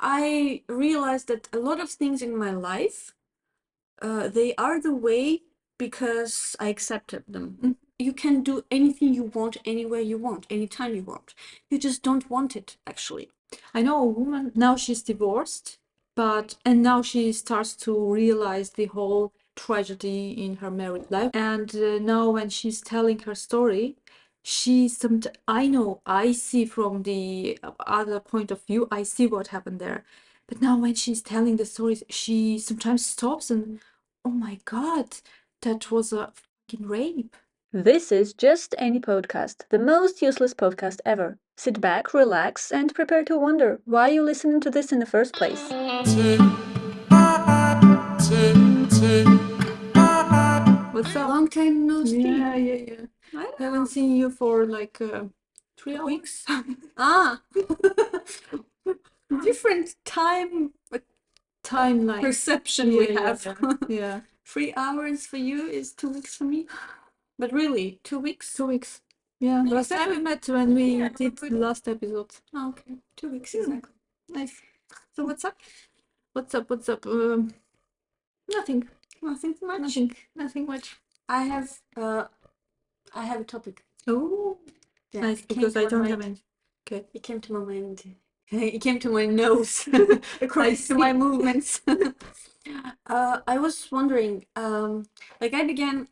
I realized that a lot of things in my life, they are the way because I accepted them. You can do anything you want, anywhere you want, anytime you want. You just don't want it, actually. I know a woman, now she's divorced, and now she starts to realize the whole tragedy in her married life. And now when she's telling her story, I see from the other point of view, I see what happened there. But now when she's telling the stories, she sometimes stops and, oh my God, that was a fucking rape. This is Just Any Podcast, the most useless podcast ever. Sit back, relax, and prepare to wonder why you listened to this in the first place. What's up? Long time no speak. Yeah. I haven't seen you for like 3 weeks. Ah, different Timeline. perception we have. Yeah. 3 hours for you is 2 weeks for me. But really, 2 weeks? 2 weeks. Yeah. Last time we met when we did the last episode. Oh, okay. 2 weeks, exactly. Nice. So what's up? What's up? Nothing. Nothing much. Nothing much. I have a topic. Oh, Yeah, nice, it came because to I my don't mind. have any. Okay. It came to my mind. It came to my nose, according to see. my movements. I was wondering, like I began.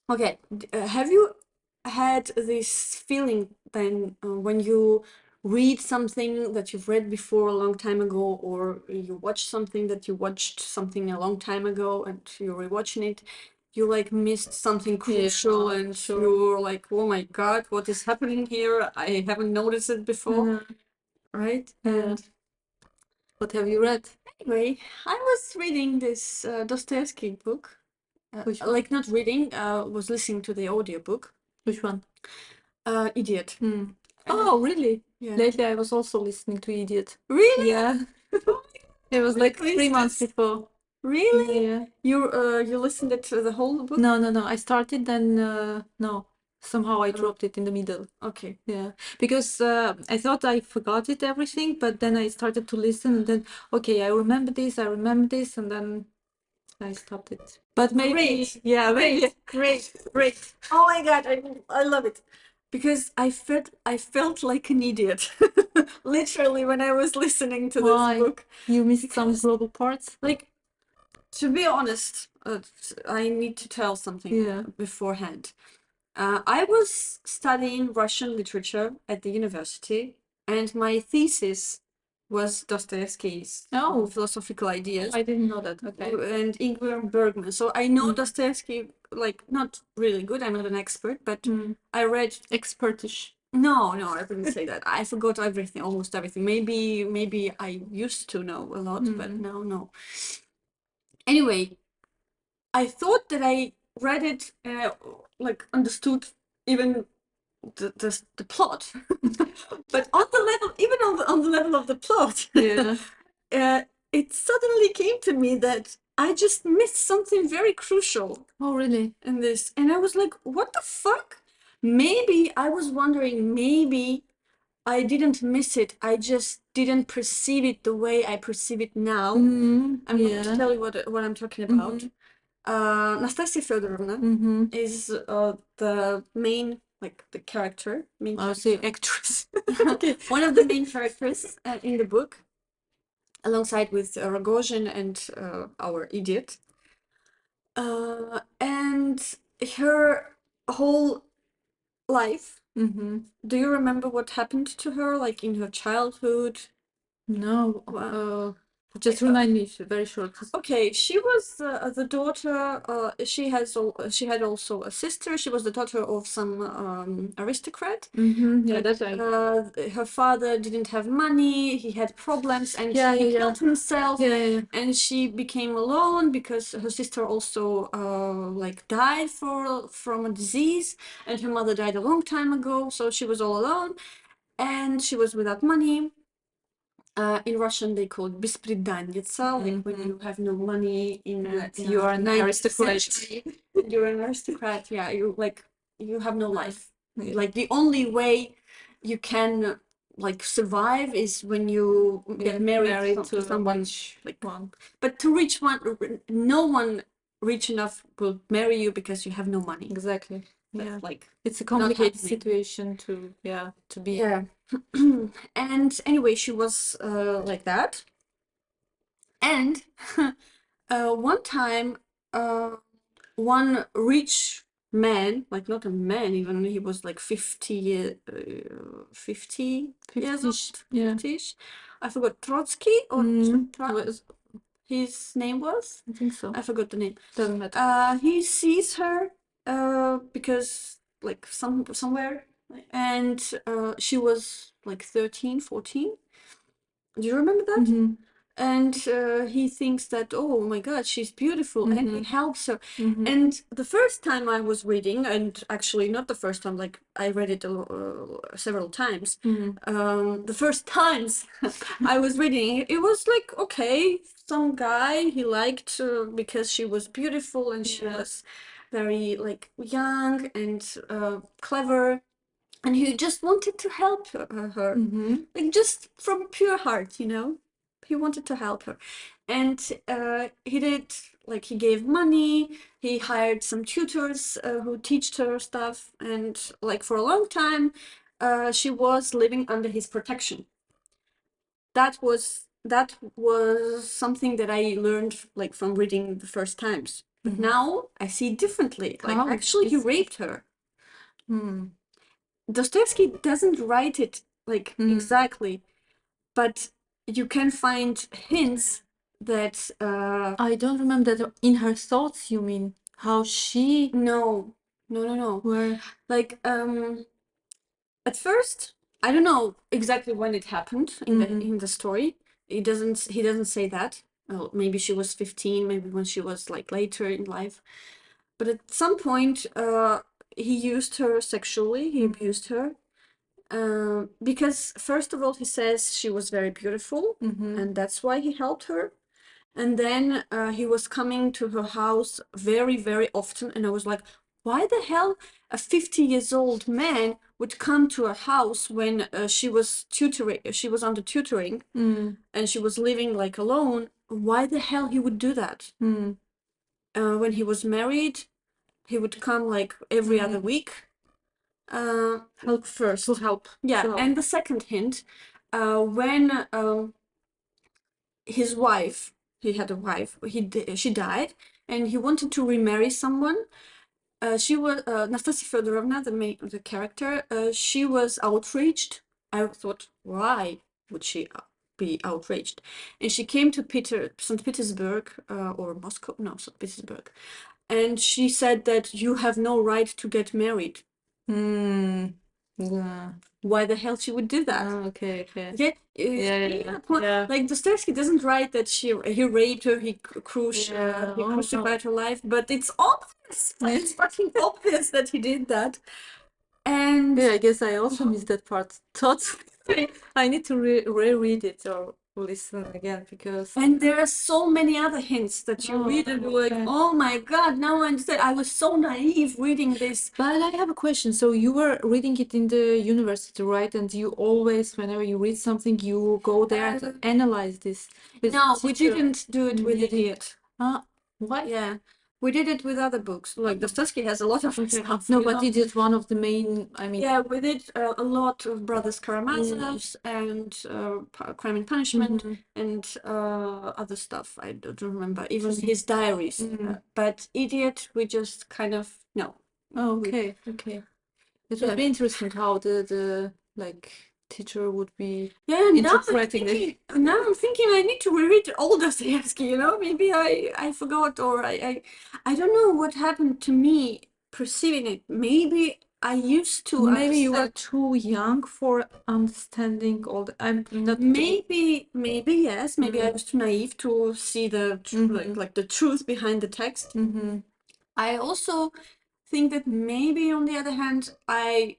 Okay, have you had this feeling then when you read something that you've read before a long time ago, or you watch something that you watched something a long time ago, and you're rewatching it, you like missed something crucial, and sure. you're like, oh my God, what is happening here? I haven't noticed it before, right? Yeah. And What have you read? anyway, I was reading this Dostoevsky book. Which one? Like not reading, was listening to the audiobook. Which one? Idiot. Oh, really? Yeah. Lately, I was also listening to Idiot. Really? Yeah. It was like 3 months before. Really? Yeah. You listened to the whole book? No. I started, then no. Somehow I dropped it in the middle. Okay. Yeah, because I thought I forgot it everything, but then I started to listen, and then okay, I remember this, and then I stopped it. But maybe, Great. yeah, maybe. Great. Oh my God, I love it. Because I felt like an idiot, literally, when I was listening to Why? this book. You missed some global parts. Like, to be honest, I need to tell something beforehand. I was studying Russian literature at the university, and my thesis was Dostoevsky's philosophical ideas. I didn't know that. Okay. And Ingmar Bergman. So I know Dostoevsky, like, not really good. I'm not an expert, but I read. Expertish. No, I wouldn't say that. I forgot everything, almost everything. Maybe I used to know a lot, but no. Anyway, I thought that I read it, like understood even the plot, but on the level of the plot, it suddenly came to me that I just missed something very crucial. Oh, really? In this, and I was like, what the fuck? Maybe I was wondering, maybe I didn't miss it. I just didn't perceive it the way I perceive it now. I'm going to tell you what I'm talking about. Nastasia Fedorovna is the main, like the character. I'll say actress. Okay. One of the main characters in the book, alongside with Rogozhin and our idiot. And her whole life. Do you remember what happened to her, like in her childhood? No. Just remind me very short. Okay, she was the daughter. She had also a sister. She was the daughter of some aristocrat. Yeah, that's right. Her father didn't have money. He had problems, and he killed himself. Yeah. And she became alone because her sister also like died from a disease, and her mother died a long time ago. So she was all alone, and she was without money. In Russian, they call it bespриданница, like when you have no money you are an aristocrat. You're an aristocrat, yeah. You have no life. Like the only way you can like survive is when you get married to someone like one. But to reach one, no one rich enough will marry you because you have no money. Exactly. That's Yeah. like It's a not complicated happening. situation to be. Yeah. And anyway, she was like that. And one time, one rich man, like not a man even, he was like 50 years old, 50-ish, yeah. 50-ish. I forgot, Trotsky or his name was? I think so. I forgot the name. Doesn't matter. He sees her because like somewhere, and she was like 13, 14. Do you remember that? Mm-hmm. And he thinks that, oh my God, she's beautiful, and he helps her. Mm-hmm. And the first time I was reading, and actually not the first time, like I read it several times. The first times I was reading, it was like, okay, some guy he liked because she was beautiful and she was very like young and clever. And he just wanted to help her. Like just from pure heart, you know. He wanted to help her, and he did, like, he gave money. He hired some tutors who taught her stuff, and like for a long time, she was living under his protection. That was something that I learned like from reading the first times. But now I see differently. Like actually, he raped her. Dostoevsky doesn't write it like exactly, but you can find hints that I don't remember that in her thoughts, you mean? How she no. were Like at first, I don't know exactly when it happened in the story. He doesn't say that. Well, maybe she was 15, maybe when she was like later in life. But at some point, he used her sexually. He abused her. Because first of all, he says she was very beautiful, and that's why he helped her. And then he was coming to her house very, very often, and I was like, why the hell a 50 years old man would come to a house when she was tutoring? She was under tutoring, and she was living like alone. Why the hell he would do that? When he was married, he would come like every other week. help first to help. Yeah, to help. and the second hint, when his wife, he had a wife, she died, and he wanted to remarry someone. She was Nastasia Fedorovna, the character. She was outraged. I thought, why would she be outraged? And she came to St. Petersburg or Moscow, no, St. Petersburg, and she said that you have no right to get married. Yeah. Why the hell she would do that? Okay. Yeah. Like Dostoevsky doesn't write that he raped her, he crucified her life, but it's obvious. Like, it's fucking obvious that he did that. And I guess I also missed that part. I need to reread it or listen again because. And there are so many other hints that you read and you're like, oh my God, now I understand. I was so naive reading this. But I have a question. So you were reading it in the university, right? And you always, whenever you read something, you go there and analyze this. No, we didn't do it with Idiot. Why? Yeah. We did it with other books. Like Dostoevsky has a lot of stuff. No, but it is one of the main. I mean. Yeah, we did a lot of Brothers Karamazovs and Crime and Punishment and other stuff. I don't remember, even his diaries. But Idiot, we just kind of no. Oh, okay. It would be interesting how the like teacher would be interpreting it. Now I'm thinking I need to reread all Dostoevsky, you know? Maybe I forgot, or I don't know what happened to me perceiving it. Maybe I used to Maybe you were too young for understanding all the. I'm not. Maybe yes. Maybe I was too naive to see the like the truth behind the text. I also think that maybe on the other hand, I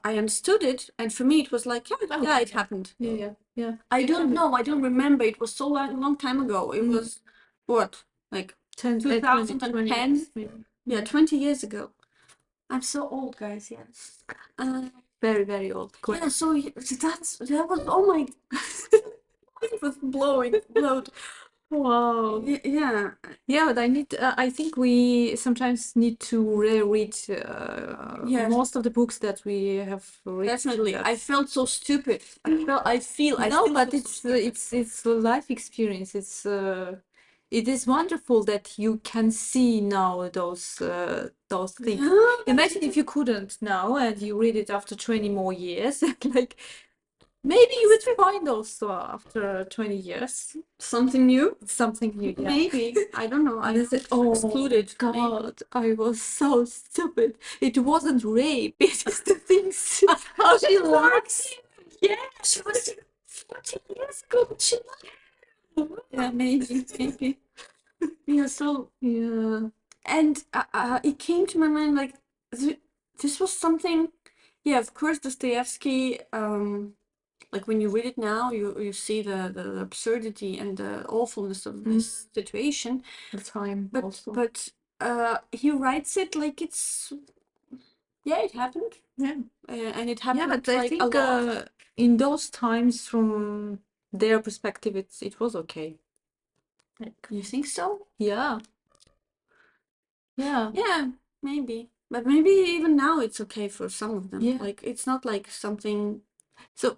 understood it, and for me it was like, yeah, it happened. Yeah. I don't know. I don't remember. It was so long time ago. It was what, like 2010? Yeah, 20 years ago. I'm so old, guys. Yeah. Very, very old. Yeah, so that was, oh my, it was blowing. Wow. Yeah. Yeah, but I think we sometimes need to reread Yeah. most of the books that we have read. Definitely. I felt so stupid. I feel but so it's a life experience. It is wonderful that you can see now those things. Yeah. Imagine if you couldn't now and you read it after 20 more years. Like maybe you would find also after 20 years Something new? something new. Yeah. Maybe. I don't know. I And I said, oh excluded. God, I was so stupid. It wasn't rape. It is the things how she works. Yeah, She was 14 years ago, but she yeah, maybe. Yeah, so Yeah. and it came to my mind like this was something. Yeah, of course, Dostoevsky. Like when you read it now, you see the absurdity and the awfulness of this situation. The time But also. he writes it like it's it happened. Yeah. And it happened. Yeah, but I like think a lot. in those times, from their perspective, it was okay. Like, You think so? yeah. Yeah. Yeah, maybe. But maybe even now it's okay for some of them. Yeah. Like it's not like something. So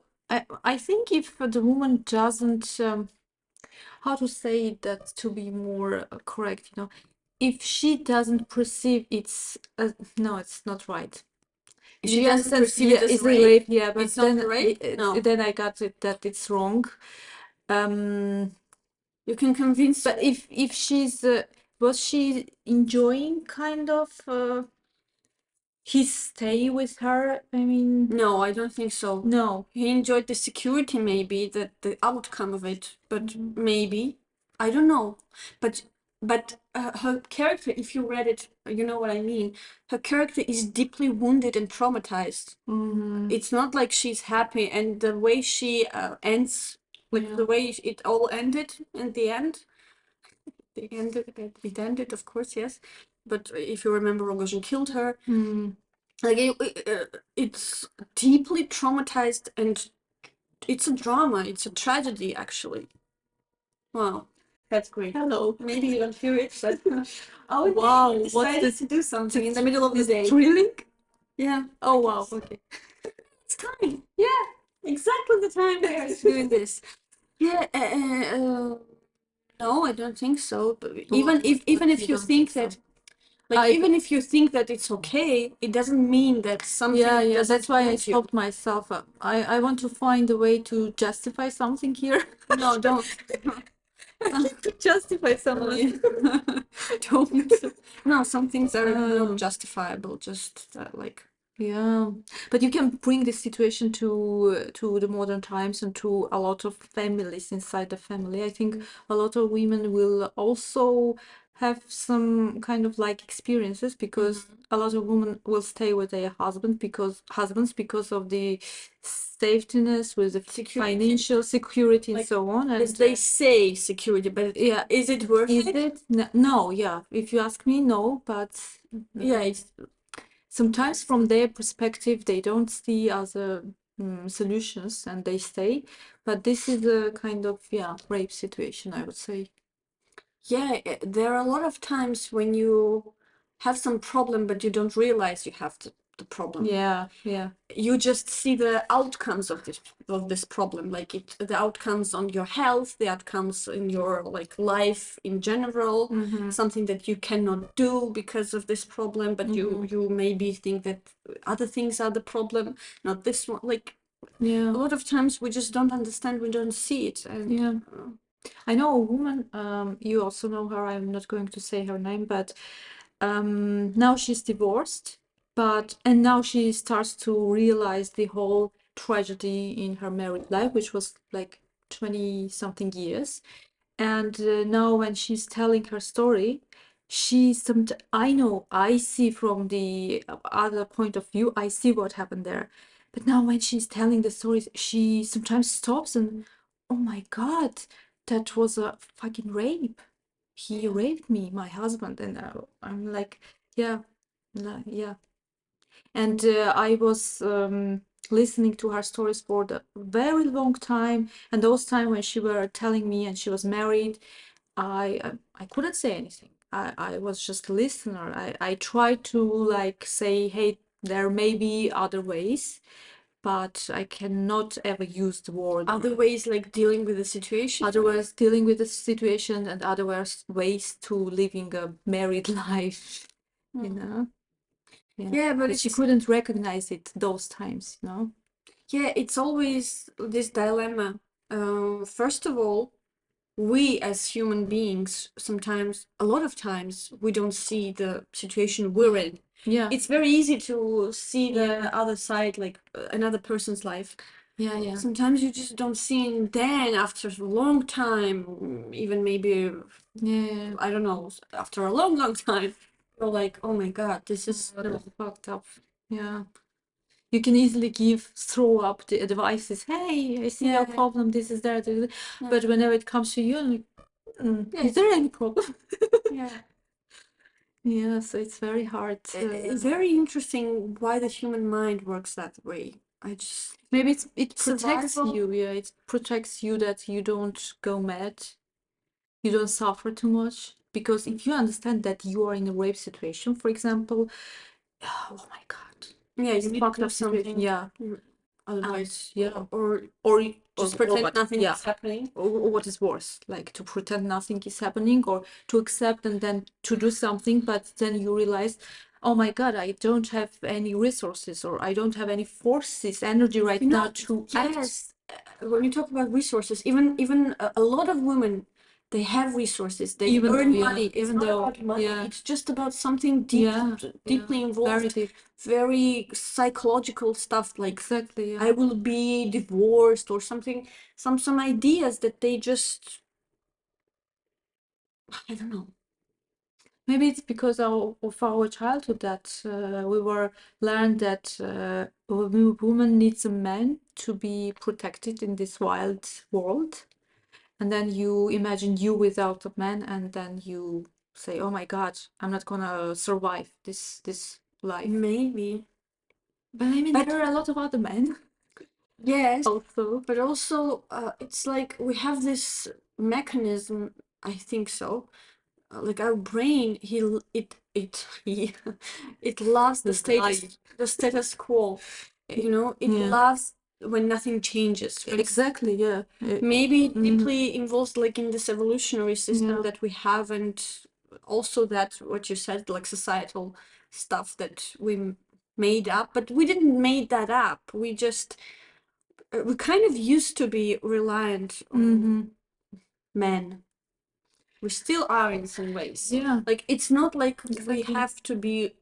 I think if the woman doesn't, how to say that to be more correct, if she doesn't perceive it's no, it's not right. She doesn't perceive it as it's rape. a rape, yeah, but It's not rape. No. then I got it that it's wrong. You can convince. But if she's was she enjoying kind of his stay with her? I mean, No, I don't think so. no. He enjoyed the security, maybe the outcome of it, but maybe I don't know. But her character, if you read it, you know what I mean. Her character is deeply wounded and traumatized. It's not like she's happy, and the way she ends, like the way it all ended in the end. It ended, of course, yes. But if you remember, Rogozhin killed her. Like it's deeply traumatized, and it's a drama. It's a tragedy, actually. Wow, that's great. Hello. Maybe you don't hear it, but Wow, what's decided this to do something in the middle of the day. thrilling? Yeah. Oh wow, okay. It's time. Yeah, exactly the time they are doing this. Yeah. No, I don't think so. But even if you think that. Like even if you think that it's okay, it doesn't mean that something. Yeah, that's why I hurt you. stopped myself. I want to find a way to justify something here. No, don't. To justify something. Don't. No, some things are not justifiable. Just like. Yeah, but you can bring this situation to the modern times and to a lot of families inside the family. I think a lot of women will also have some kind of like experiences because a lot of women will stay with their husbands because of the safetyness with the financial security and so on. And As they say security, but yeah, is it worth is it? it? No, yeah. If you ask me, no. But Yeah, it's sometimes from their perspective, they don't see other solutions and they stay. But this is a kind of rape situation, I would say. yeah. There are a lot of times when you have some problem, but you don't realize you have the problem. Yeah. You just see the outcomes of this problem, like the outcomes on your health, the outcomes in your like life in general, something that you cannot do because of this problem, but you maybe think that other things are the problem, not this one. Like a lot of times we just don't understand, we don't see it. And I know a woman, you also know her, I'm not going to say her name, but now she's divorced, and now she starts to realize the whole tragedy in her married life, which was like 20 something years. And now when she's telling her story, I see from the other point of view, I see what happened there. But now when she's telling the stories, she sometimes stops and, oh my God, that was a fucking rape. He raped me, my husband. And I'm like, yeah. And I was listening to her stories for the very long time. And those times when she were telling me and she was married, I couldn't say anything. I was just a listener. I tried to like say, hey, there may be other ways, but I cannot ever use the word. Other ways like dealing with the situation. Other ways dealing with the situation and other ways to living a married life, you know? Yeah, but she it's, couldn't recognize it those times, you know? yeah, it's always this dilemma. First of all, we as human beings, sometimes, a lot of times, we don't see the situation we're in. Yeah. It's very easy to see the Yeah. other side, like another person's life. Yeah, yeah. Sometimes you just don't see it. Then after a long time, even maybe, Yeah. I don't know, after a long, long time, you're like, oh my God, this is fucked up. Yeah. You can easily throw up the advices. Hey, I see your Yeah. problem. This is that. Yeah. But whenever it comes to you, Yeah. is there any problem? Yeah. Yeah, so it's very hard. It's very interesting why the human mind works that way. I just Maybe it protects survival. you. Yeah, it protects you that you don't go mad. You don't suffer too much. Because if you understand that you are in a rape situation, for example, oh my God. Yeah, you It's need to fucked do up situation. something. Yeah. Otherwise, yeah. or just or pretend what, nothing yeah. is happening. Or what is worse, like to pretend nothing is happening or to accept and then to do something, but then you realize, oh my God, I don't have any resources or I don't have any forces, energy right now to act. Yes, when you talk about resources, even a lot of women, they have resources. They Even earn though, yeah, money. It's even not though, about money. yeah. It's just about something deep, Yeah, deeply involved, very deep. very psychological stuff. Like Exactly, yeah. I will be divorced or something. Some ideas that they just, I don't know. Maybe it's because of our childhood that we were learned that a woman needs a man to be protected in this wild world. And then you imagine you without a man, and then you say, "Oh my God, I'm not gonna survive this life." Maybe. But I mean, there are a lot of other men. Yes, also. but also it's like we have this mechanism, I think so. Like our brain, he it loves the status quo. You know, it loves when nothing changes. Exactly, yeah. Maybe it deeply involves like in this evolutionary system that we have, and also that what you said, like societal stuff that we made up, but we didn't make that up. We just we kind of used to be reliant on men. We still are in some ways. Yeah. Like it's not like Exactly. we have to be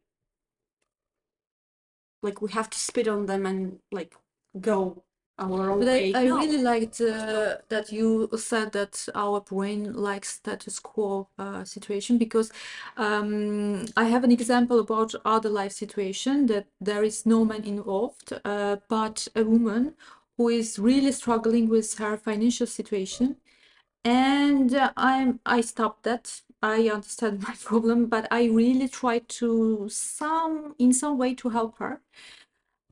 like we have to spit on them and like go our own But way. I No. really liked that you said that our brain likes status quo situation, because I have an example about other life situation that there is no man involved, but a woman who is really struggling with her financial situation. And I stopped that. I understand my problem, but I really try to in some way to help her.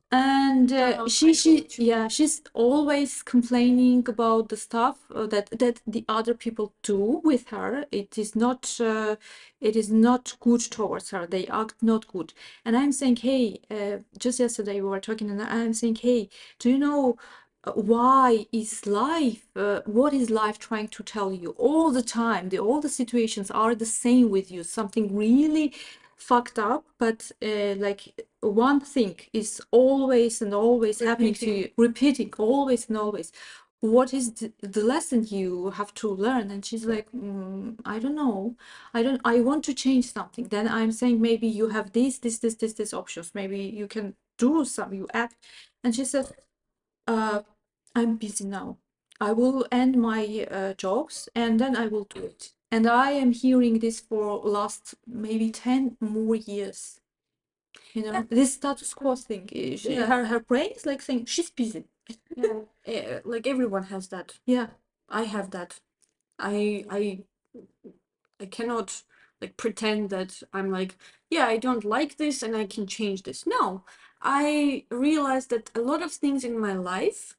And she's always complaining about the stuff that the other people do with her. It is not good towards her. They act not good. And I'm saying, hey, just yesterday we were talking, and I'm saying, hey, do you know why is life? What is life trying to tell you all the time? All the situations are the same with you. Something really fucked up, but like one thing is always and always happening to you, repeating always and always. What is the lesson you have to learn? And she's like, I don't know. I want to change something. Then I'm saying, maybe you have this options. Maybe you can do some, you act. And she said, I'm busy now. I will end my jobs and then I will do it. And I am hearing this for last maybe 10 more years. You know, this status quo thing. Her brain is like saying she's busy. Yeah, like everyone has that. Yeah, I have that. I cannot like pretend that I'm like, yeah, I don't like this and I can change this. No, I realized that a lot of things in my life,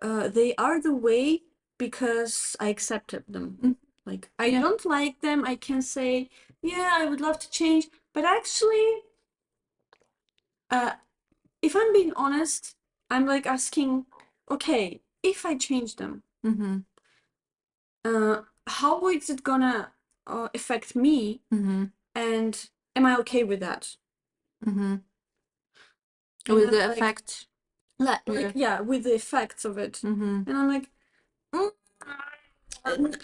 they are the way because I accepted them. Like, I don't like them. I can say, yeah, I would love to change. But actually, if I'm being honest, I'm like asking, okay, if I change them, how is it gonna affect me? And am I okay with that? With the like, effect. with the effects of it. And I'm like,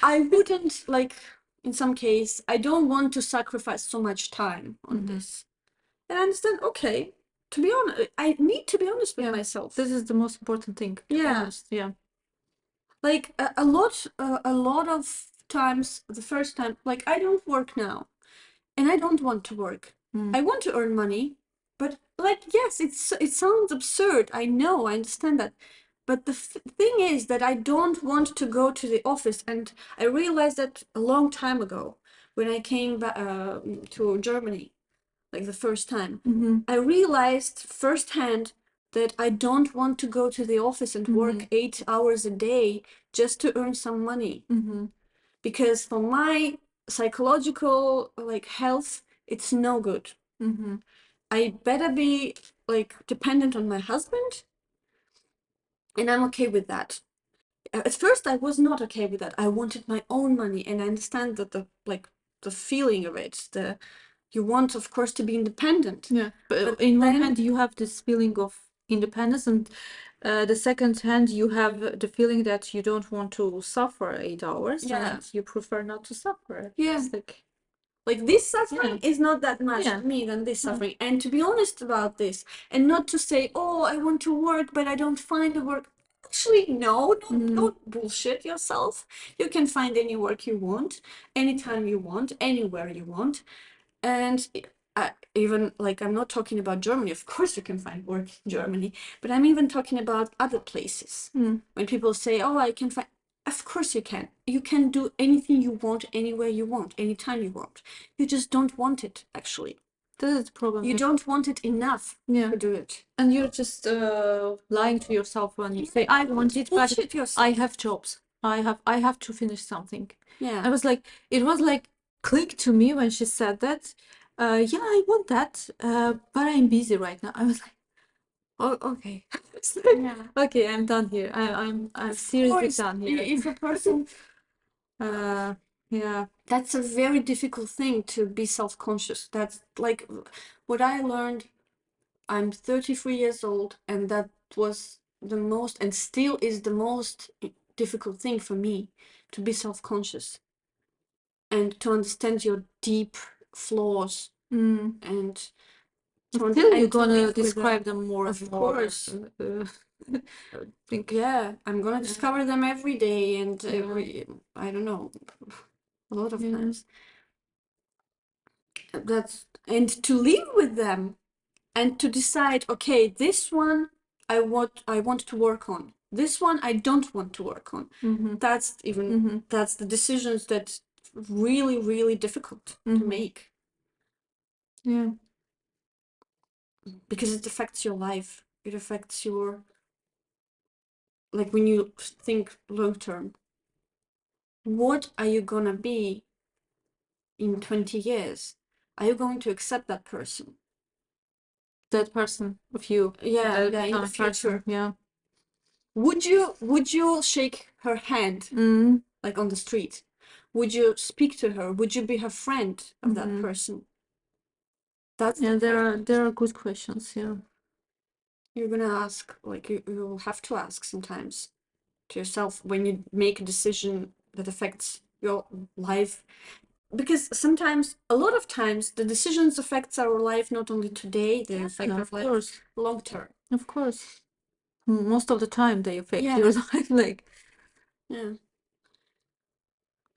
I wouldn't, like, in some case, I don't want to sacrifice so much time on this. And I understand, okay, to be honest, I need to be honest with myself. This is the most important thing, to be honest. Yeah. Like, a lot of times, the first time, like, I don't work now, and I don't want to work. I want to earn money, but, like, yes, it sounds absurd. I know, I understand that. But the thing is that I don't want to go to the office, and I realized that a long time ago when I came back to Germany, like the first time. I realized firsthand that I don't want to go to the office and work 8 hours a day just to earn some money. Because for my psychological, like, health, it's no good. I better be, like, dependent on my husband, and I'm okay with that. At first I was not okay with that. I wanted my own money, and I understand that the feeling of it, you want, of course, to be independent. Yeah, but in one hand you have this feeling of independence, and the second hand you have the feeling that you don't want to suffer 8 hours, and you prefer not to suffer. Yeah. It's like this suffering is not that much to me than this suffering. And to be honest about this, and not to say, oh, I want to work, but I don't find the work. Actually, no, don't bullshit yourself. You can find any work you want, anytime you want, anywhere you want. And even, like, I'm not talking about Germany. Of course you can find work in Germany, but I'm even talking about other places. When people say, oh, I can find, of course you can. You can do anything you want, anywhere you want, anytime you want. You just don't want it, actually. This is the problem. You don't want it enough to do it. And you're just lying to yourself when you say, I want it, but I have jobs. I have to finish something. Yeah. I was like, it was like click to me when she said that. Yeah, I want that, but I'm busy right now. I was like, oh, okay. Okay, I'm done here. I'm seriously done here. If a person yeah, that's a very difficult thing, to be self-conscious. That's like what I learned. I'm 33 years old, and that was the most, and still is the most difficult thing for me, to be self-conscious and to understand your deep flaws. And still you're gonna describe them more and more. Of course. Yeah, I'm gonna discover them every day, and I don't know, a lot of times. And to live with them, and to decide, okay, this one I want to work on. This one I don't want to work on. That's that's the decisions that really, really difficult to make. Yeah. Because it affects your life. It affects your, like, when you think long term. What are you gonna be in 20 years? Are you going to accept that person? That person of you. Yeah, in the future. Yeah. Would you shake her hand, like, on the street? Would you speak to her? Would you be her friend of that person? There are good questions. Yeah. You're gonna ask, like, you'll have to ask sometimes to yourself when you make a decision that affects your life. Because sometimes, a lot of times, the decisions affects our life not only today, they affect our life long term. Of course. Most of the time they affect your life, like. Yeah.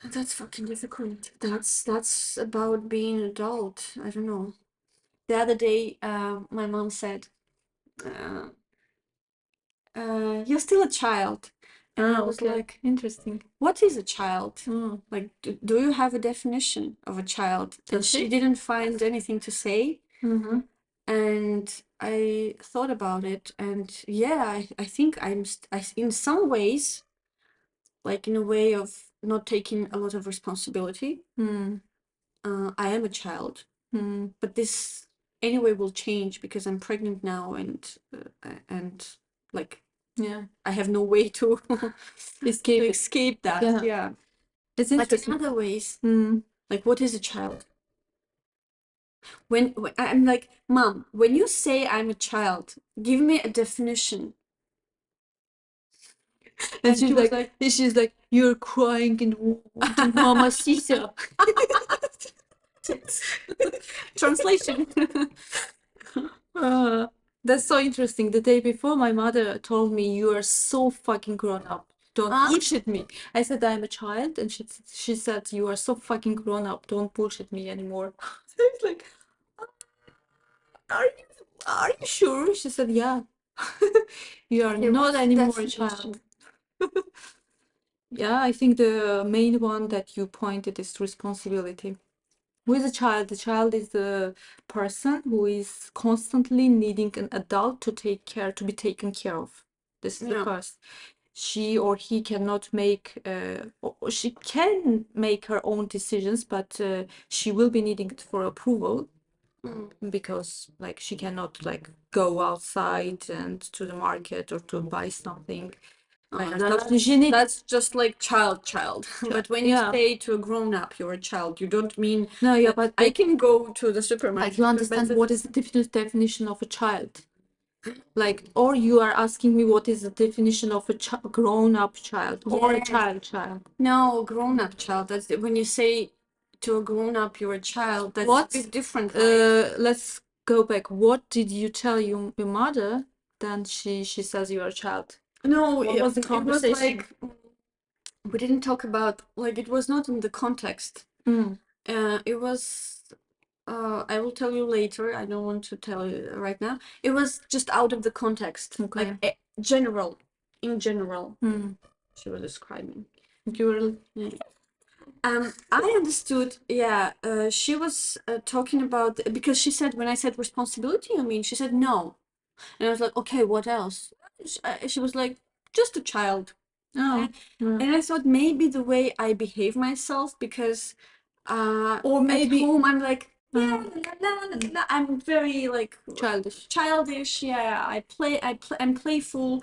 And that's fucking difficult. That's about being an adult. I don't know. The other day, my mom said, you're still a child. And I was like, interesting. What is a child? Like, do you have a definition of a child? And she didn't find anything to say. And I thought about it, and yeah, I think in some ways, like in a way of not taking a lot of responsibility. I am a child, but this anyway will change because I'm pregnant now, and like I have no way to escape that. Yeah. It's But in interesting. other ways, like what is a child? When I'm like, Mom, when you say I'm a child, give me a definition. And she was like, she's like, you're crying in Mama Sisa. Translation. That's so interesting. The day before, my mother told me, you are so fucking grown up. Don't bullshit me. I said, I'm a child. And she said, you are so fucking grown up. Don't bullshit me anymore. I was like, are you sure? She said, yeah. You are not anymore a child. Yeah, I think the main one that you pointed is responsibility. Who is a child? The child is the person who is constantly needing an adult to be taken care of. This is the first. She or he cannot make, or she can make her own decisions, but she will be needing it for approval because, like, she cannot like go outside and to the market or to buy something. That's just like child. But when you say to a grown up you're a child, you don't mean but I can go to the supermarket. Like, you understand what is the definition of a child? Like, or you are asking me what is the definition of a grown-up child or a child? No, grown-up child. That's when you say to a grown-up you're a child. That's a bit different, right? Let's go back. What did you tell your mother? Then she says you are a child. No, What was the it was conversation? like we didn't talk about, like, it was not in the context. It was I will tell you later. I don't want to tell you right now. It was just out of the context, like in general. She was describing. I understood. Yeah, she was talking about, because she said, when I said responsibility, I mean, she said no, and I was like, okay, what else? She was like, just a child. And I thought maybe the way I behave myself, because or maybe at home I'm like, yeah, I'm very like childish. Yeah, I'm playful.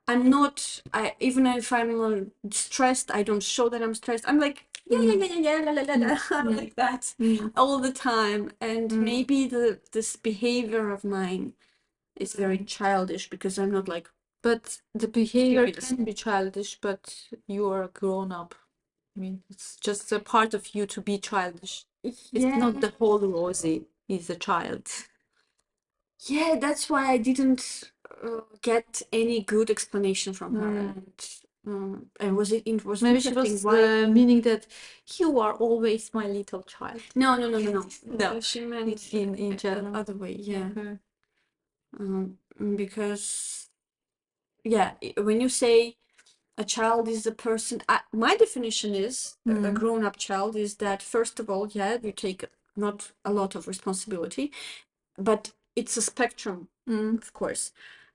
I'm not. Even if I'm stressed, I don't show that I'm stressed. I'm like, yeah, la la la la. I'm like that all the time. And maybe this behavior of mine is very childish because I'm not like. But the behavior can be childish, but you are grown up. I mean, it's just a part of you to be childish. It's not the whole Rosie is a child. Yeah, that's why I didn't get any good explanation from her. And was maybe she was meaning that you are always my little child. No. No, She meant in general. Other way, yeah. Because when you say a child is a person, my definition is a grown-up child is that, first of all, you take not a lot of responsibility, but it's a spectrum, of course.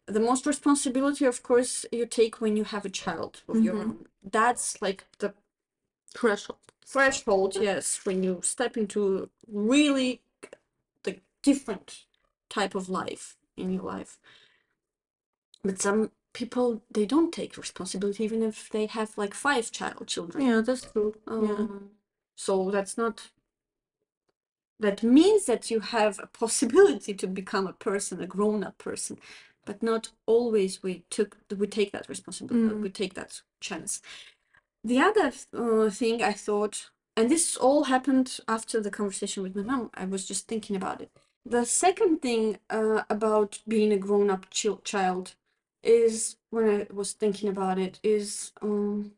The most responsibility, of course, you take when you have a child of your own. That's like the threshold, yes, when you step into really the different type of life in your life. But some people, they don't take responsibility even if they have like 5 children. Yeah, that's true. So that's not. That means that you have a possibility to become a person, a grown-up person, but not always we take that responsibility. We take that chance. The other thing I thought, and this all happened after the conversation with my mom, I was just thinking about it. The second thing about being a grown-up child is, when I was thinking about it, is when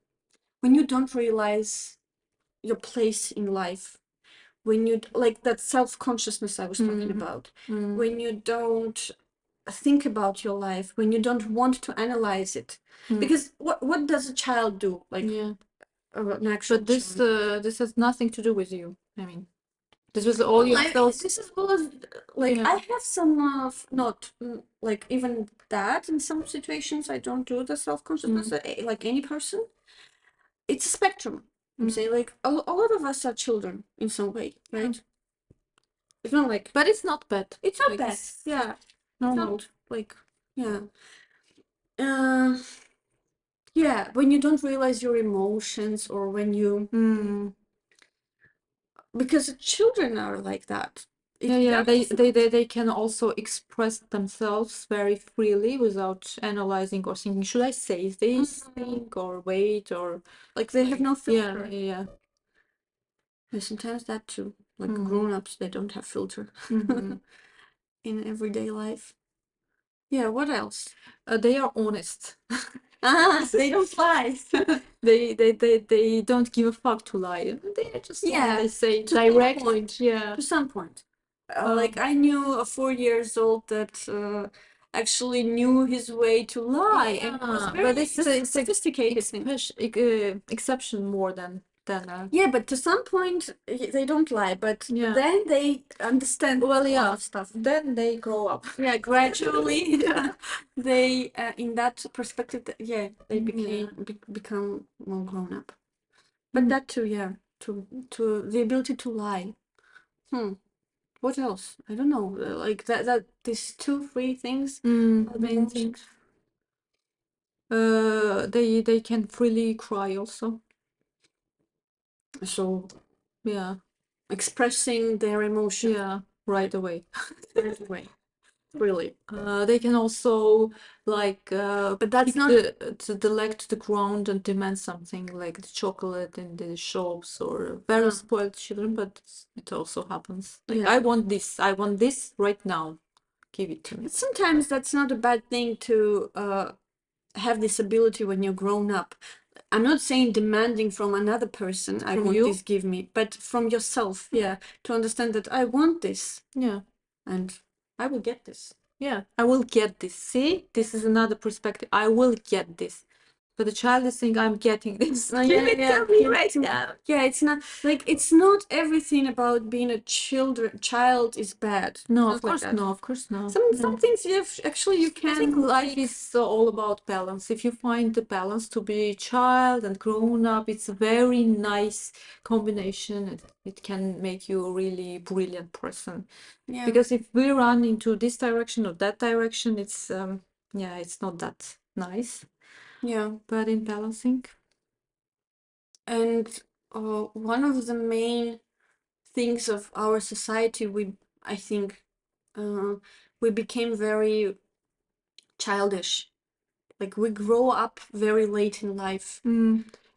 you don't realize your place in life, when you like that self-consciousness I was talking about, when you don't think about your life, when you don't want to analyze it, because what does a child do? Like, an actual but this has nothing to do with you. I mean, This was all yourself. This is all like Yeah. I have some of not like even that in some situations I don't do the self-consciousness like any person. It's a spectrum. I'm saying like a lot of us are children in some way, right? It's not like, But it's not bad. it's not Like, bad. it's Yeah, it's normal. not like yeah, when you don't realize your emotions or when you because children are like that. Yeah, they can also express themselves very freely without analyzing or thinking, should I say this thing or wait or like they have no yeah, filter. yeah. And sometimes that too. Like grown-ups, they don't have filter in everyday life. Yeah, what else? They are honest. They don't lie. They don't give a fuck to lie. They are just Yeah, they say to some direct. point. Yeah. To some point. Like I knew a 4 years old that actually knew his way to lie, and it was very but it's a sophisticated thing. exception more than Yeah, but to some point they don't lie, but Yeah. then they understand well, a yeah, lot of stuff. then they grow up. Yeah, gradually they in that perspective yeah they become more grown up, but that too, yeah, to the ability to lie. What else? I don't know, like that these 2 3 things are the Main most things. They can freely cry also. so Yeah. expressing their emotion Yeah, right away. right away, really. They can also like But that's kick not the leg to the ground and demand something like the chocolate in the shops or very spoiled children, but it also happens. Like Yeah. I want this right now. Give it to me. But sometimes that's not a bad thing to have this ability when you're grown up. I'm not saying demanding from another person, I From want you? this, give me, but from yourself, yeah, to understand that I want this Yeah. and I will get this. Yeah, I will get this. See, this is another perspective. I will get this. But the child is saying, I'm getting this. Give it to me right now. Yeah, it's not like it's not everything about being a child is bad. No, Not of course like that. no, of course no. Some things you have, actually you I think can life is all about balance. If you find the balance to be child and grown up, it's a very nice combination. It can make you a really brilliant person. yeah. Because if we run into this direction or that direction, it's it's not that nice. Yeah. But in balancing. And one of the main things of our society, I think, we became very childish. Like we grow up very late in life.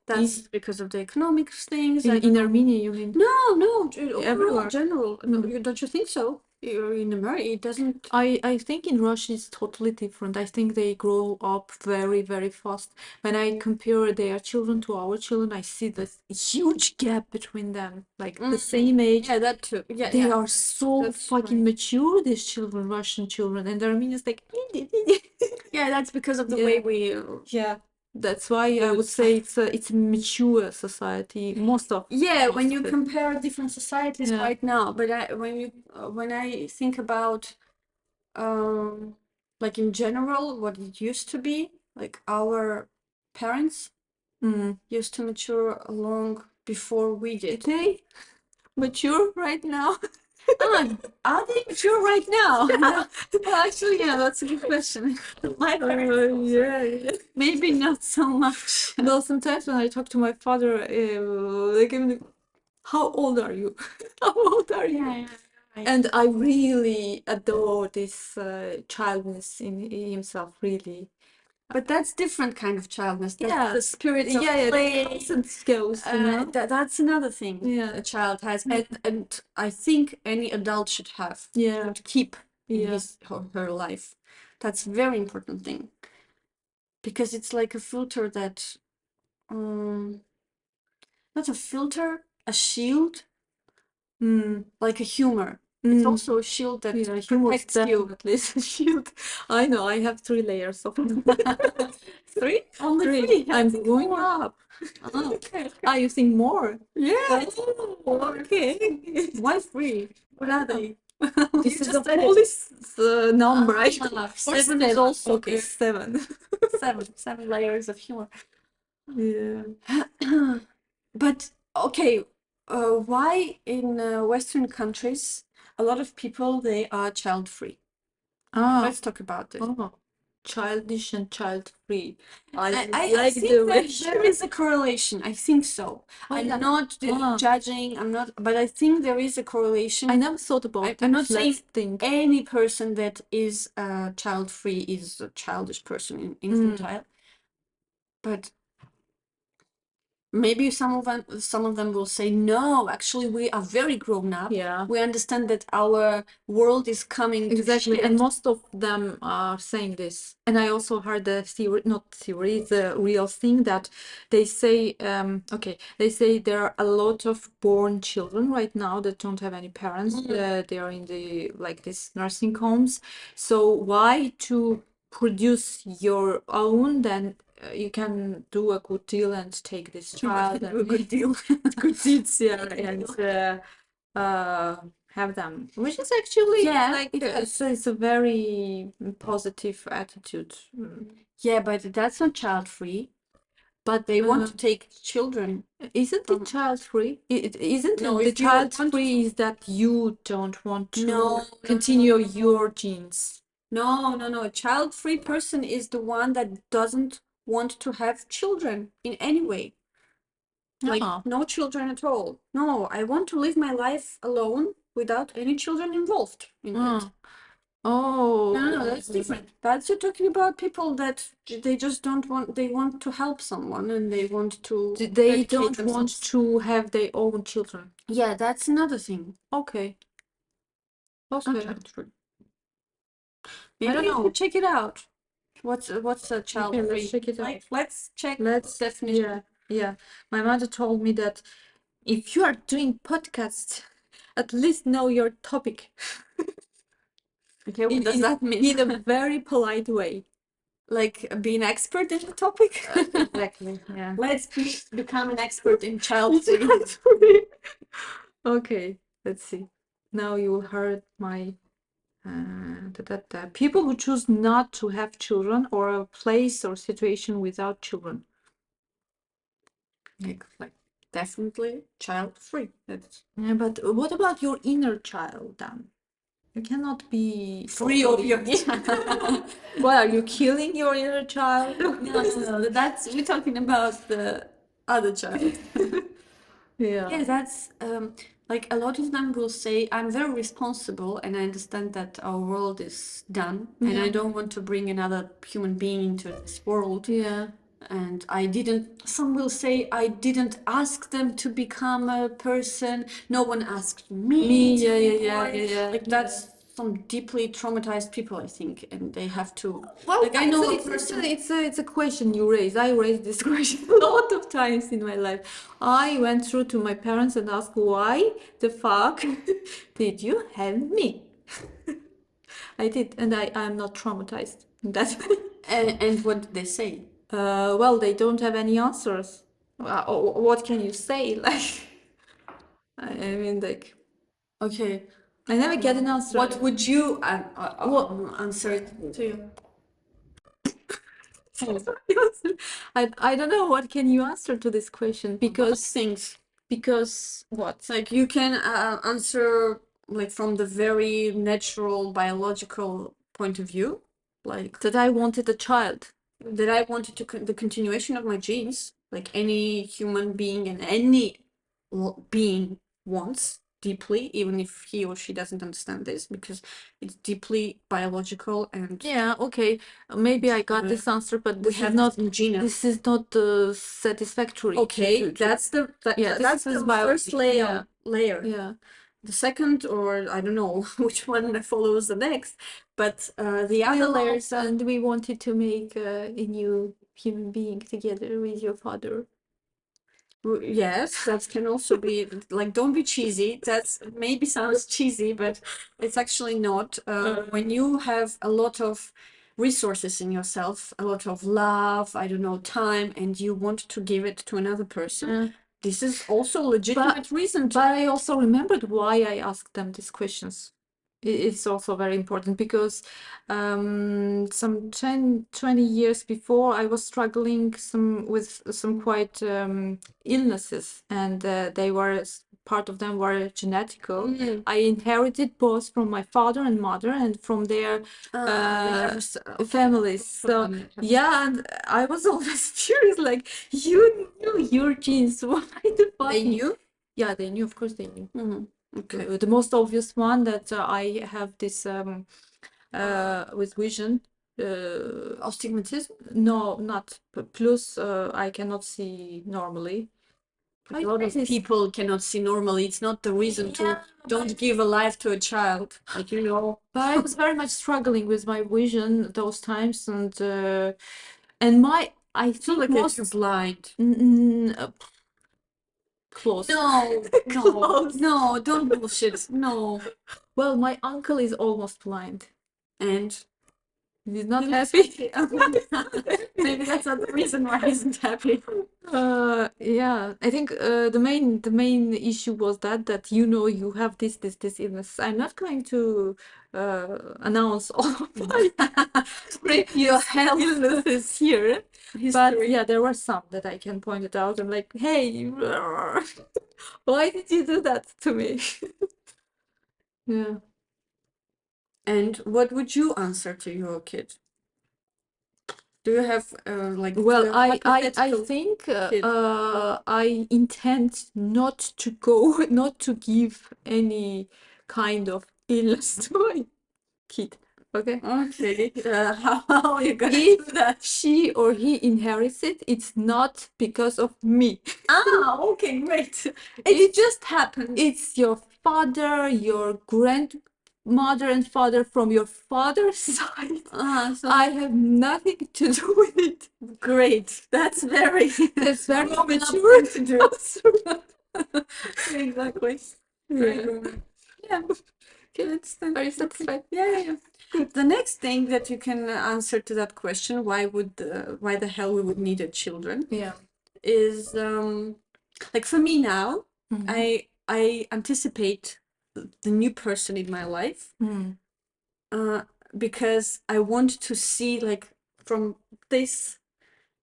That's because of the economic things. In Armenia, you mean? No, Everywhere. general. Don't you think so? In America, it doesn't. I think in Russia it's totally different. I think they grow up very, very fast. When I compare their children to our children, I see this huge gap between them. Like the same age. Yeah, that too. Yeah, they are so That's fucking right. mature, these children, Russian children, and the Armenians like. Yeah, that's because of the way we. Yeah. That's why I would say it's a mature society. Most when you of it. compare different societies right now, but when I think about like in general what it used to be, like our parents used to mature long before we did. They mature right now. Are they mature right now? Well, actually, yeah, that's a good question. My parents, yeah. maybe not so much. No, sometimes when I talk to my father, they give me, how old are you? How old are you? Yeah, right. And I really adore this childness in himself, really. But that's different kind of childness. That's the spirit of play. Constant skills, you know? That's another thing Yeah. a child has, and I think any adult should have. Yeah. Should keep in his or her life. That's a very important thing. Because it's like a filter that, not a filter, a shield, like a humor. It's also a shield that Yeah, humor is protects you. definitely a shield. I know, I have 3 layers of 3? Only 3. 3. I I'm think going more. up. Oh, okay. Ah, you think more? Yeah. Oh, okay. Why 3? What are they? This You is just the said it. fullest number. I Ah, or 7 is also Okay, good. 7. 7 layers of humor. Yeah. But okay, why in Western countries a lot of people they are child free? Ah, Let's talk about this. oh, childish and child free. I I like think the way. that there is a correlation. I think so. Oh, I'm yeah. not judging. I'm not, but I think there is a correlation. I never thought about I'm it. not saying Let's think. any person that is child free is a childish person, infantile. But maybe some of them will say, no, actually we are very grown up. Yeah. We understand that our world is coming Exactly, to and shit. most of them are saying this. And I also heard the theory, not theory, the real thing that they say, okay, they say there are a lot of born children right now that don't have any parents. They are in the, like, this nursing homes. So why to produce your own, then you can do a good deal and take this child Do a and good deal. good deeds, yeah, and have them, which is actually Yeah, like it is. it's a very positive attitude. Yeah, but that's not child free. But They want to take children. isn't it child free? Isn't No, the if you child want free is that you don't want to No, continue your genes? no, a child free person is the one that doesn't want to have children in any way. Like Ah. no children at all. No, I want to live my life alone without any children involved in it. Oh. No, that's different. That's you're talking about people that they just don't want, they want to help someone and they want to They dedicate don't themselves. want to have their own children. Yeah, that's another thing. Okay. It's not Okay. child free. I Maybe don't you know. should check it out. What's a child Okay, free? let's check it out. Like, let's check Let's definition. yeah. My mother told me that if you are doing podcasts, at least know your topic. Okay, what does that mean? In a very polite way. Like being expert in the topic? Exactly, yeah. Let's become an expert in child free. Okay, let's see. Now you heard my people who choose not to have children or a place or situation without children. Like definitely child free. That's Yeah, but what about your inner child then? You cannot be free of your What are you killing your inner child? no, that's we're talking about the other child. Yeah, that's like a lot of them will say, I'm very responsible and I understand that our world is done and I don't want to bring another human being into this world. Yeah. And some will say, I didn't ask them to become a person. No one asked me to be born. Like that's some deeply traumatized people, I think, and they have to. Well, like I know a it's person. it's a question you raise. I raised this question a lot of times in my life. I went through to my parents and asked, why the fuck did you have me? I did, and I'm not traumatized in that way. And what did they say? Well, they don't have any answers. What can you say? Like, I mean, like, Okay, I never get an answer. what would you answer it to you? I don't know what can you answer to this question Because things. What? It's like you can answer like from the very natural biological point of view, like That I wanted a child. that I wanted to the continuation of my genes, like any human being and any being wants deeply, even if he or she doesn't understand this, because it's deeply biological and Yeah, okay. Maybe I got this answer, but we have not in genome. this is not satisfactory. Okay, that's the Yeah, that's this is the first layer. Yeah. The second, or I don't know which one follows the next, but the other layers are And we wanted to make a new human being together with your father. Yes, that can also be like, don't be cheesy. That's maybe sounds cheesy, but it's actually not. When you have a lot of resources in yourself, a lot of love, I don't know, time, and you want to give it to another person, this is also a legitimate reason to. But I also remembered why I asked them these questions. It's also very important because some 20 years before I was struggling with some quite illnesses, and they were part of them were genetical. I inherited both from my father and mother and from their families. So yeah, and I was always curious, like, you knew your genes. Why the fuck? They knew? Yeah, they knew. Of course, they knew. Okay. The most obvious one that I have this with vision. Astigmatism? No, not. Plus, I cannot see normally. A lot of people cannot see normally. It's not the reason to don't give a life to a child. Like, you know. But I was very much struggling with my vision those times, and my I It's not think like you're blind. Close. No, no, Close. no, don't bullshit. No. Well, my uncle is almost blind. And he's not happy. maybe that's not the reason why he's not happy. Yeah, I think the main issue was that you have this illness. I'm not going to announce all of my Your health illnesses here, but history. yeah, there were some that I can point it out. I'm like, hey, why did you do that to me? Yeah. And what would you answer to your kid? Do you have like Well, the I hypothetical think kid? I intend not to go, not to give any kind of illness to my kid. Okay. Okay. How are you gonna do If that? she or he inherits it, it's not because of me. Ah, okay, great. It just happened. It's your father, your grandmother and father from your father's side. So I have nothing to do with it. great. That's very very grown-up mature thing to do. Exactly. Very Yeah. grown-up. Yeah. That's Are you satisfied? Yeah. The next thing that you can answer to that question, why the hell we would need a children, Yeah. is like for me now, Mhm. I anticipate the new person in my life, because I want to see like from this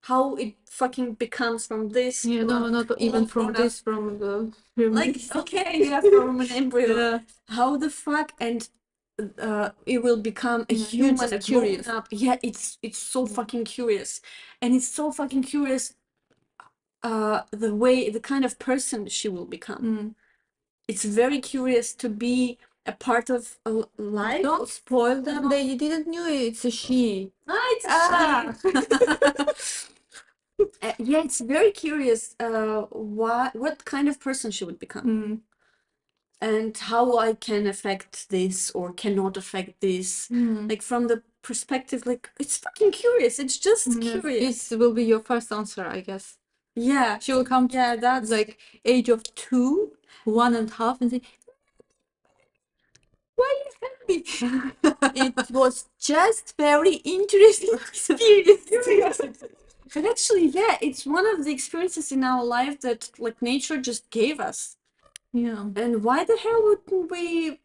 how it fucking becomes from this. Yeah, no, not even from grown up. this, from the Like, okay, yeah, from an embryo. Yeah. How the fuck, and it will become a Yeah, you're human, just a grown curious. up. Yeah, it's so fucking curious, and it's so fucking curious. The kind of person she will become. It's very curious to be a part of a life. Don't spoil them. They didn't know it's a she. It's a she. Yeah, it's very curious. What kind of person she would become, and how I can affect this or cannot affect this. Like from the perspective, like it's fucking curious. It's just curious. It will be your first answer, I guess. Yeah, She will come to that's like age of 2, 1.5, and say, "Why are you happy?" It was just very interesting experience. But actually, yeah, it's one of the experiences in our life that like nature just gave us. Yeah. And why the hell wouldn't we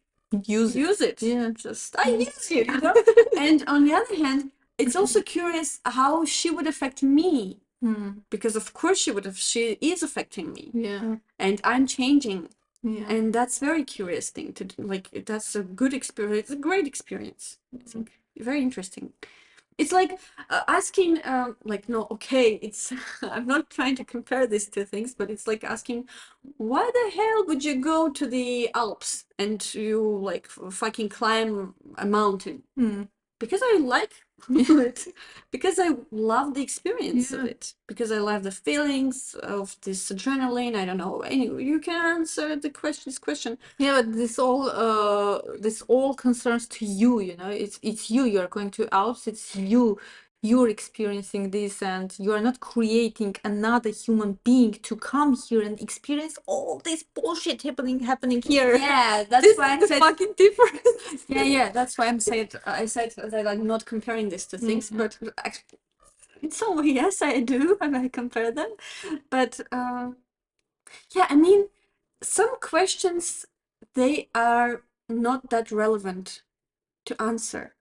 use it? Yeah. Just I use you, you know? And on the other hand, it's also curious how she would affect me. Because of course she is affecting me. Yeah. And I'm changing. Yeah. And that's very curious thing to do. Like that's a good experience, a great experience. I think very interesting. It's like asking, like, no, okay, it's, I'm not trying to compare these two things, but it's like asking, why the hell would you go to the Alps and you like fucking climb a mountain? Because I like it, because I love the experience of it, because I love the feelings of this adrenaline. I don't know. Anyway, you can answer this question. Yeah, but this all concerns to you, you know. It's you. You're going to Alps. It's you. you're experiencing this and you are not creating another human being to come here and experience all this bullshit happening here. Yeah, that's This why I is the said fucking difference. yeah, that's why I said that I'm not comparing this to things, but actually, in some way, yes, I do, and I compare them. But yeah, I mean, some questions, they are not that relevant to answer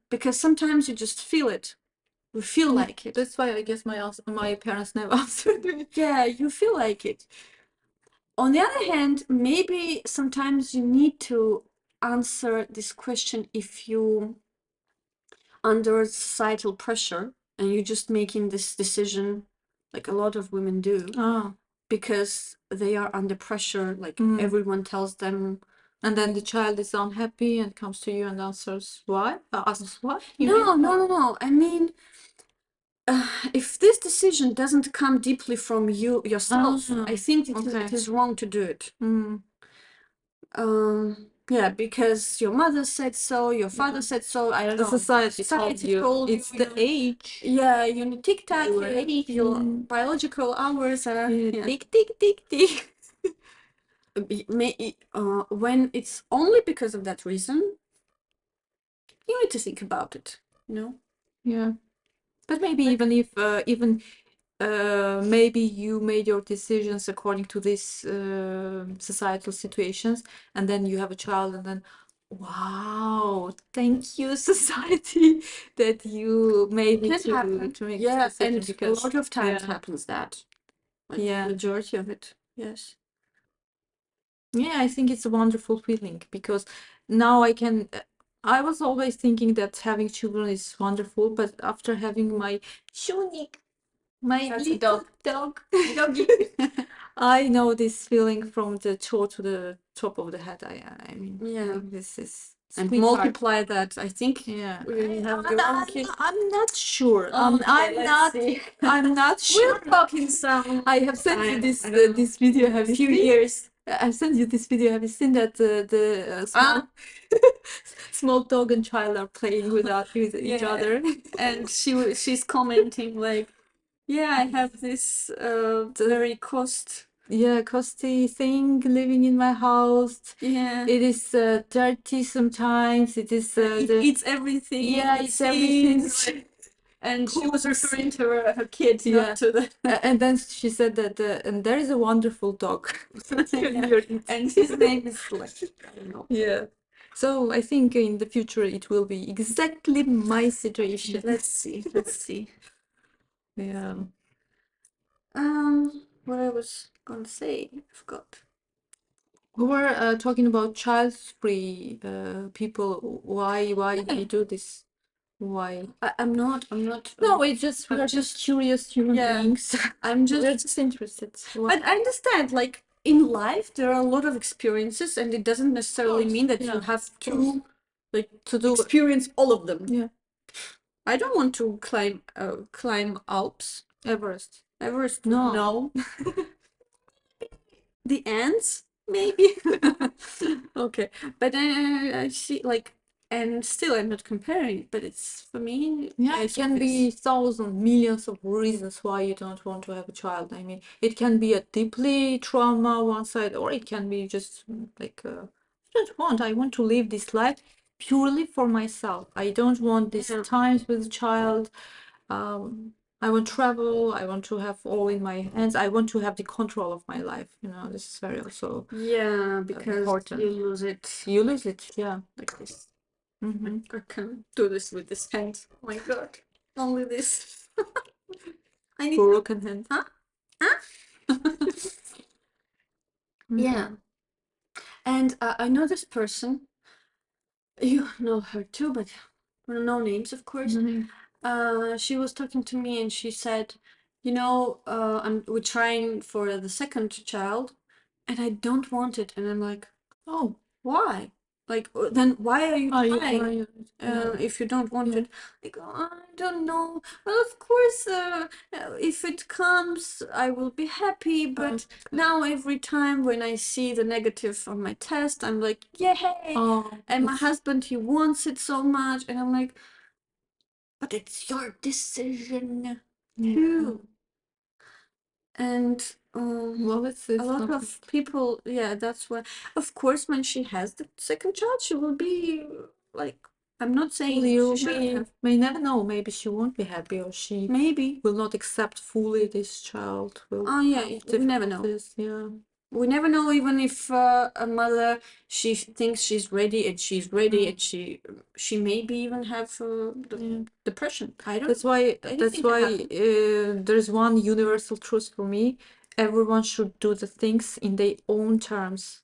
because sometimes you just feel it. You feel like it. That's why I guess my parents never answered me. Yeah, you feel like it. On the other hand, maybe sometimes you need to answer this question if you under societal pressure and you're just making this decision like a lot of women do because they are under pressure, like everyone tells them. And then the child is unhappy and comes to you and asks why? No. I mean, if this decision doesn't come deeply from you yourself, I think it is wrong to do it. Yeah, because your mother said so, your father said so. I don't know. Society told you. It's the age. Yeah, you need TikTok, your biological hours are tick tick tick tick. When it's only because of that reason, you need to think about it, you know? Yeah. But maybe even if maybe you made your decisions according to these societal situations, and then you have a child, and then, wow, thank you, society, that you made me to make this decision. And because a lot of times happens that. Like majority of it, yes. Yeah, I think it's a wonderful feeling because now I was always thinking that having children is wonderful, but after having my Shunik, my little dog, I know this feeling from the toe to the top of the head. I mean, this is and multiply that. I think we have your own kid. I'm not sure. I'm not sure. We'll talk in some. I have sent you this video. Have you few seen? years. I've sent you this video. Have you seen that the small dog and child are playing with each other? And she's commenting like, yeah, I have this very costly thing living in my house. Yeah, it is dirty sometimes. It is it eats everything. Yeah, it's everything. And she was referring to her kid, not to the. And then she said that and there is a wonderful dog. And his name is like, I don't know. Yeah. So I think in the future it will be exactly my situation. Let's see. Yeah. What I was gonna say, I forgot. We were talking about child-free people. Why they do this? Why? I'm not. No, it's just we're just curious human beings. We're just interested. But I understand, like in life, there are a lot of experiences, and it doesn't necessarily mean that you have to, like, experience all of them. Yeah. I don't want to climb Alps. Everest. No. The ants, maybe. Okay, but I see, like, and still I'm not comparing, but it's for me. Yeah, it can be thousands, millions of reasons why you don't want to have a child. I mean, it can be a deeply trauma one side, or it can be just like I don't want. I want to live this life purely for myself. I don't want these times with a child. I want travel. I want to have all in my hands. I want to have the control of my life. This is very also because important. You lose it. Yeah, like this. Mm-hmm. I can't do this with this hand. Oh my god, only this. I need broken hand. Huh? Yeah. And I know this person. You know her too, but no names, of course. She was talking to me and she said, we're trying for the second child and I don't want it. And I'm like, oh, why? Like, then why are you trying if you don't want it? Like, I don't know. Well, of course, if it comes, I will be happy. But now every time when I see the negative on my test, I'm like, yay! And my husband, he wants it so much. And I'm like, but it's your decision Yeah. too. And Well, it's a lot not- of people, yeah, that's why. Of course, when she has the second child, she will be like, I'm not saying you she shouldn't have. may never know. Maybe she won't be happy, or she Maybe. will not accept fully this child. Will Oh yeah, have we never know. difficulties, yeah. We never know, even if a mother, she thinks she's ready and she's ready, and she maybe even have Yeah. depression. I don't. That's why anything can happen. there's one universal truth for me. Everyone should do the things in their own terms,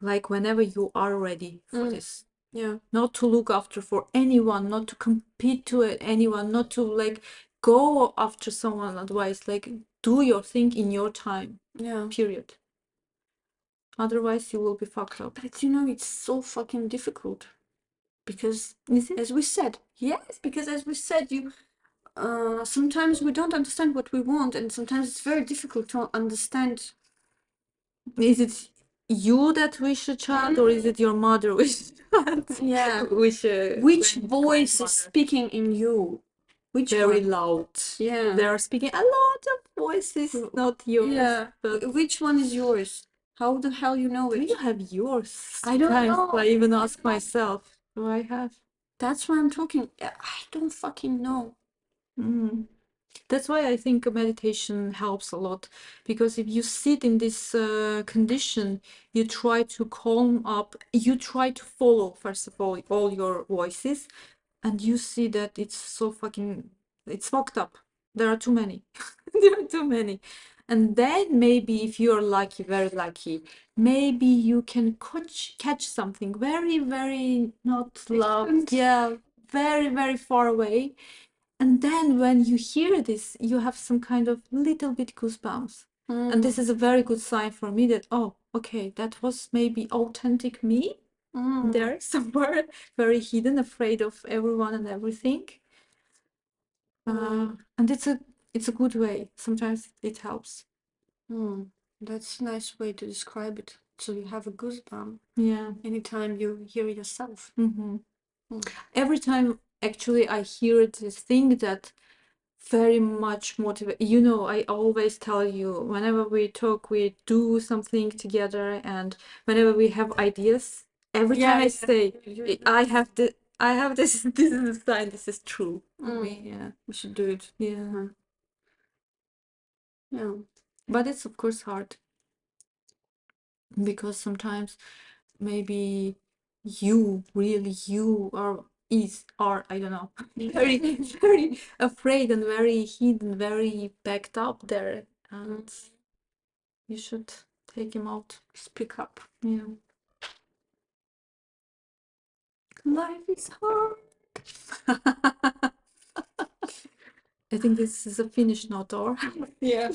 like whenever you are ready for this. Yeah. Not to look after for anyone, not to compete to anyone, not to like go after someone advice. Like, do your thing in your time. Yeah. Period. Otherwise, you will be fucked up. But it's so fucking difficult. Because Is it? as we said, yes, because as we said, sometimes we don't understand what we want, and sometimes it's very difficult to understand. Is it you that wish a child, or is it your mother wish a child? Yeah. Which Voice is speaking in you? Which very one? loud. Yeah. They are speaking a lot of voices, not yours. Yeah. But Which one is yours? How the hell you know do it? you have yours? I don't Sometimes know. I even ask myself, do I have? That's why I'm talking. I don't fucking know. That's why I think meditation helps a lot, because if you sit in this condition, you try to calm up, you try to follow, first of all your voices, and you see that it's fucked up. There are too many. There are too many. And then maybe if you're lucky, very lucky, maybe you can catch something very, very not loud. Yeah, very, very far away. And then when you hear this, you have some kind of little bit goosebumps. And this is a very good sign for me that, oh, okay, that was maybe authentic me there somewhere, very hidden, afraid of everyone and everything. And it's a good way. Sometimes it helps. That's a nice way to describe it. So you have a goosebump. Yeah. Anytime you hear yourself. Every time, actually, I hear this thing that very much motivate. I always tell you, whenever we talk, we do something together, and whenever we have ideas, every time I say, I have this. This is a sign. This is true. Yeah, we should do it. Yeah. Yeah. But it's of course hard, because sometimes maybe you are I don't know, very very afraid and very hidden, very backed up there, and you should take him out. Speak up. Yeah. Life is hard. I think this is a finish note, or Yeah.